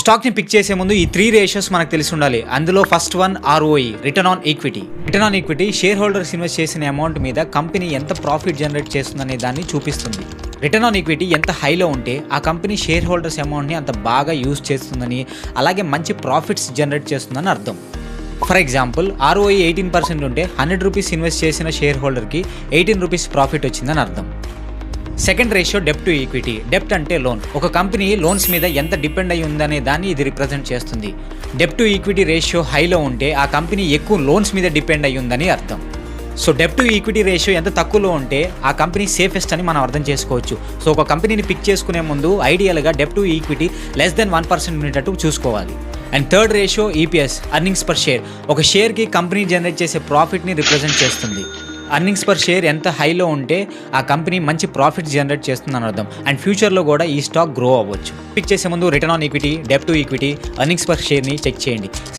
స్టాక్ని pick చేసే ముందు ఈ 3 రేషియోస్ మనకు తెలిసి ఉండాలి. అందులో first one ROE, return on equity. Return on equity share holders invest చేసిన అమౌంట్ మీద కంపెనీ ఎంత ప్రాఫిట్ జనరేట్ చేస్తుందనే దాన్ని చూపిస్తుంది. రిటర్న్ ఆన్ ఈక్విటీ ఎంత హైలో ఉంటే ఆ కంపెనీ షేర్ హోల్డర్స్ అమౌంట్ని అంత బాగా యూజ్ చేస్తుందని, అలాగే మంచి ప్రాఫిట్స్ జనరేట్ చేస్తుందని అర్థం. ఫర్ ఎగ్జాంపుల్ ROE 18% ఉంటే 100 రూపీస్ ఇన్వెస్ట్ చేసిన షేర్ హోల్డర్కి 18 రూపీస్ ప్రాఫిట్ వచ్చిందని అర్థం. సెకండ్ రేషియో డెప్ట్ టు ఈక్విటీ. డెప్ట్ అంటే లోన్. ఒక కంపెనీ లోన్స్ మీద ఎంత డిపెండ్ అయి ఉందనే దాన్ని ఇది రిప్రజెంట్ చేస్తుంది. డెప్ట్ టు ఈక్విటీ రేషియో హైలో ఉంటే ఆ కంపెనీ ఎక్కువ లోన్స్ మీద డిపెండ్ అయి ఉందని అర్థం. సో డెప్ట్ టు ఈక్విటీ రేషియో ఎంత తక్కువలో ఉంటే ఆ కంపెనీ సేఫెస్ట్ అని మనం అర్థం చేసుకోవచ్చు. సో ఒక కంపెనీని పిక్ చేసుకునే ముందు ఐడియల్గా డెప్ట్ టు ఈక్విటీ లెస్ దెన్ 1% ఉండేటట్టు చూసుకోవాలి. And third ratio EPS, earnings per share. ఒక షేర్కి కంపెనీ జనరేట్ చేసే ప్రాఫిట్ని రిప్రజెంట్ చేస్తుంది. అర్నింగ్స్ పర్ షేర్ ఎంత హైలో ఉంటే ఆ కంపెనీ మంచి ప్రాఫిట్ జనరేట్ చేస్తుందని అర్థం. అండ్ ఫ్యూచర్లో కూడా ఈ స్టాక్ గ్రో అవ్వచ్చు. పిక్ చేసే ముందు రిటర్న్ ఆన్ ఈక్విటీ, డెప్ట్ టు ఈక్విటీ, అర్నింగ్స్ పర్ షేర్ని చెక్ చేయండి.